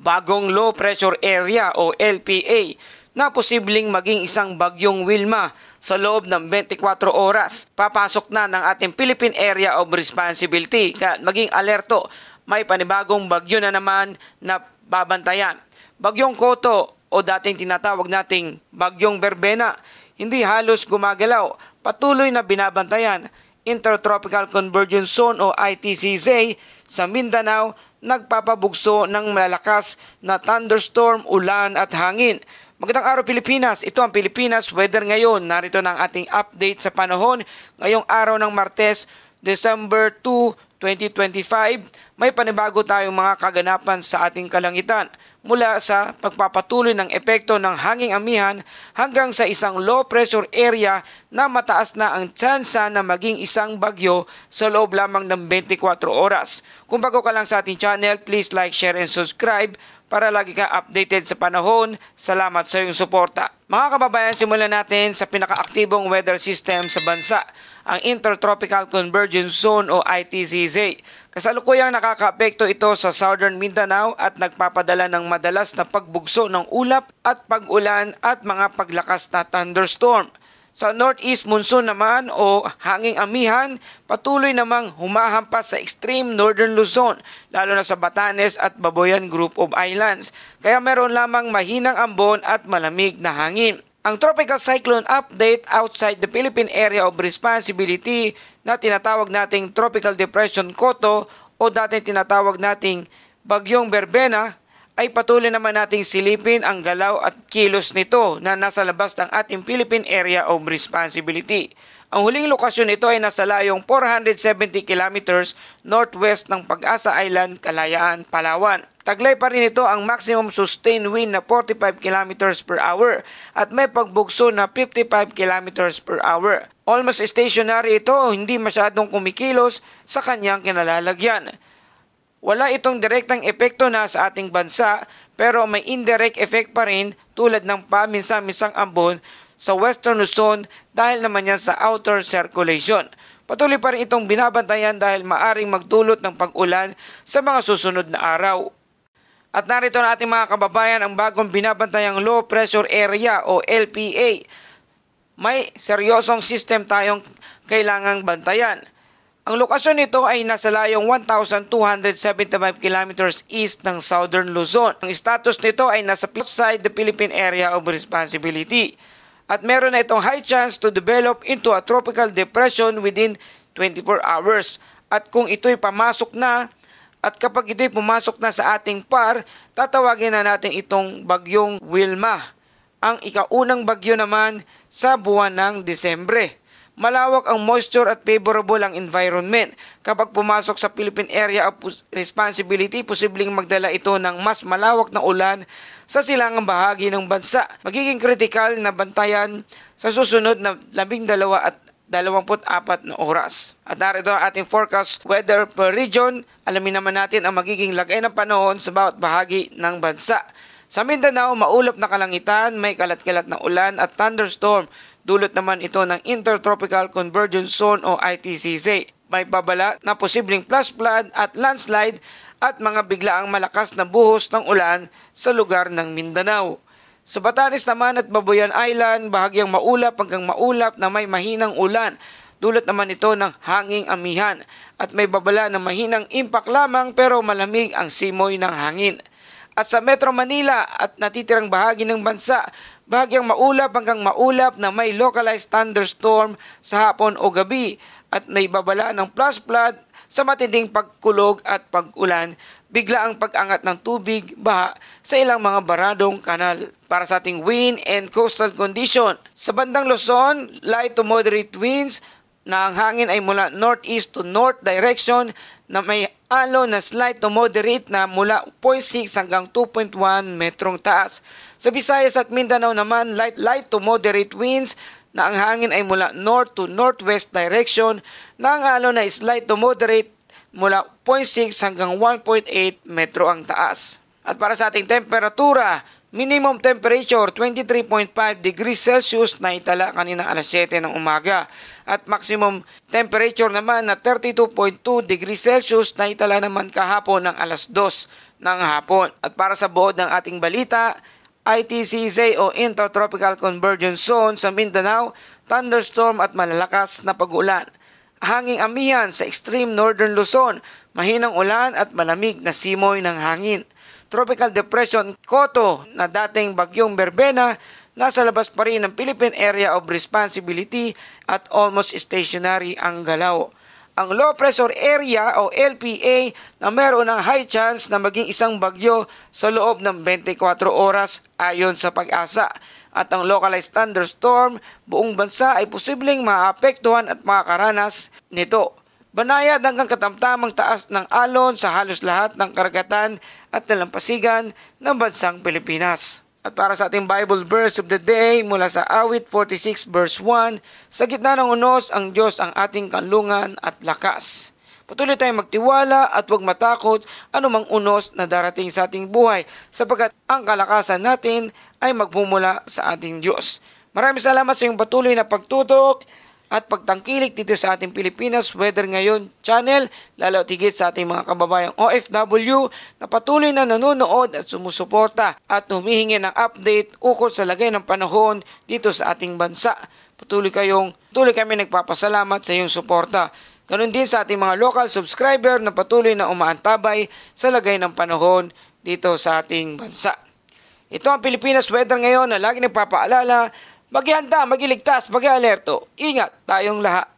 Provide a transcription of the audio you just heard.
bagong low pressure area o LPA na posibleng maging isang bagyong Wilma sa loob ng 24 oras. Papasok na ng ating Philippine Area of Responsibility. Kaya maging alerto, may panibagong bagyo na naman na babantayan. Bagyong Koto o dating tinatawag nating bagyong Berbena, hindi halos gumagalaw, patuloy na binabantayan. Intertropical Convergence Zone o ITCZ sa Mindanao nagpapabugso ng malalakas na thunderstorm, ulan at hangin. Magandang araw Pilipinas, ito ang Pilipinas Weather ngayon. Narito na ang ating update sa panahon ngayong araw ng Martes, December 2, 2025. May panibago tayong mga kaganapan sa ating kalangitan mula sa pagpapatuloy ng epekto ng hanging amihan hanggang sa isang low pressure area na mataas na ang tsansa na maging isang bagyo sa loob lamang ng 24 oras. Kung bago ka lang sa ating channel, please like, share and subscribe para lagi ka updated sa panahon. Salamat sa iyong suporta. Mga kababayan, simulan natin sa pinakaaktibong weather system sa bansa, ang Intertropical Convergence Zone o ITCZ. Kasalukuyang nakakaapekto ito sa Southern Mindanao at nagpapadala ng madalas na pagbugso ng ulap at pag-ulan at mga paglakas na thunderstorm. Sa Northeast Monsoon naman o hanging amihan, patuloy namang humahampas sa extreme northern Luzon, lalo na sa Batanes at Babuyan Group of Islands. Kaya meron lamang mahinang ambon at malamig na hangin. Ang Tropical Cyclone Update outside the Philippine Area of Responsibility na tinatawag nating Tropical Depression Koto o dating tinatawag nating Bagyong Berbena ay patuloy naman nating silipin ang galaw at kilos nito na nasa labas ng ating Philippine Area of Responsibility. Ang huling lokasyon nito ay nasa layong 470 kilometers northwest ng Pag-asa Island, Kalayaan, Palawan. Taglay pa rin ito ang maximum sustained wind na 45 kilometers per hour at may pagbugso na 55 kilometers per hour. Almost stationary ito, hindi masyadong kumikilos sa kanyang kinalalagyan. Wala itong direktang epekto na sa ating bansa pero may indirect effect pa rin tulad ng paminsan-minsang ambon sa Western Luzon dahil naman yan sa outer circulation. Patuloy pa rin itong binabantayan dahil maaring magdulot ng pag-ulan sa mga susunod na araw. At narito na ating mga kababayan ang bagong binabantayang low pressure area o LPA. May seryosong system tayong kailangang bantayan. Ang lokasyon nito ay nasa layong 1,275 kilometers east ng Southern Luzon. Ang status nito ay nasa outside the Philippine Area of Responsibility. At meron na itong high chance to develop into a tropical depression within 24 hours. At kung ito'y pamasok na, at kapag ito'y pumasok na sa ating PAR, tatawagin na natin itong Bagyong Wilma. Ang ikaunang bagyo naman sa buwan ng Disyembre. Malawak ang moisture at favorable ang environment. Kapag pumasok sa Philippine Area of Responsibility, posibleng magdala ito ng mas malawak na ulan sa silangang bahagi ng bansa. Magiging critical na bantayan sa susunod na 12 at 24 na oras. At narito ang ating forecast weather per region. Alamin naman natin ang magiging lagay ng panahon sa bawat bahagi ng bansa. Sa Mindanao, maulap na kalangitan, may kalat-kalat na ulan at thunderstorm. Dulot naman ito ng Intertropical Convergence Zone o ITCZ. May babala na posibleng flash flood at landslide at mga biglaang malakas na buhos ng ulan sa lugar ng Mindanao. Sa Batanes naman at Babuyan Island, bahagyang maulap hanggang maulap na may mahinang ulan. Dulot naman ito ng hanging amihan at may babala na mahinang impact lamang pero malamig ang simoy ng hangin. At sa Metro Manila at natitirang bahagi ng bansa, bahagyang maulap hanggang maulap na may localized thunderstorm sa hapon o gabi at may babala ng flash flood sa matinding pagkulog at pag-ulan, bigla ang pag-angat ng tubig, baha sa ilang mga baradong kanal. Para sa ating wind and coastal condition, sa bandang Luzon, light to moderate winds na ang hangin ay mula northeast to north direction na may alon na slight to moderate na mula 0.6 hanggang 2.1 metrong taas. Sa Visayas at Mindanao naman, light to moderate winds na ang hangin ay mula north to northwest direction na ang alon na slight to moderate mula 0.6 hanggang 1.8 metro ang taas. At para sa ating temperatura, minimum temperature 23.5 degrees Celsius na itala kanina alas 7 ng umaga. At maximum temperature naman na 32.2 degrees Celsius na itala naman kahapon ng alas 2 ng hapon. At para sa buod ng ating balita, ITCZ o Intertropical Convergence Zone sa Mindanao, thunderstorm at malalakas na pag-ulan. Hanging amihan sa extreme northern Luzon, mahinang ulan at malamig na simoy ng hangin. Tropical Depression Koto na dating bagyong Berbena, nasa labas pa rin ng Philippine Area of Responsibility at almost stationary ang galaw. Ang Low Pressure Area o LPA na meron ng high chance na maging isang bagyo sa loob ng 24 oras ayon sa Pag-asa. At ang localized thunderstorm, buong bansa ay posibleng maapektuhan at makakaranas nito. Banayad hanggang katamtamang taas ng alon sa halos lahat ng karagatan at dalampasigan ng bansang Pilipinas. At para sa ating Bible verse of the day mula sa Awit 46 verse 1, sa gitna ng unos ang Diyos ang ating kanlungan at lakas. Patuloy tayong magtiwala at huwag matakot anumang unos na darating sa ating buhay sapagkat ang kalakasan natin ay magmumula sa ating Diyos. Maraming salamat sa iyong patuloy na pagtutok at pagtangkilik dito sa ating Pilipinas Weather Ngayon channel, lalo tigit sa ating mga kababayang OFW na patuloy na nanonood at sumusuporta at humihingi ng update ukol sa lagay ng panahon dito sa ating bansa. Patuloy kami nagpapasalamat sa iyong suporta. Ganon din sa ating mga local subscriber na patuloy na umaantabay sa lagay ng panahon dito sa ating bansa. Ito ang Pilipinas Weather Ngayon na lagi nagpapaalala, maghihanda, magiligtas, mag-alerto. Ingat tayong lahat.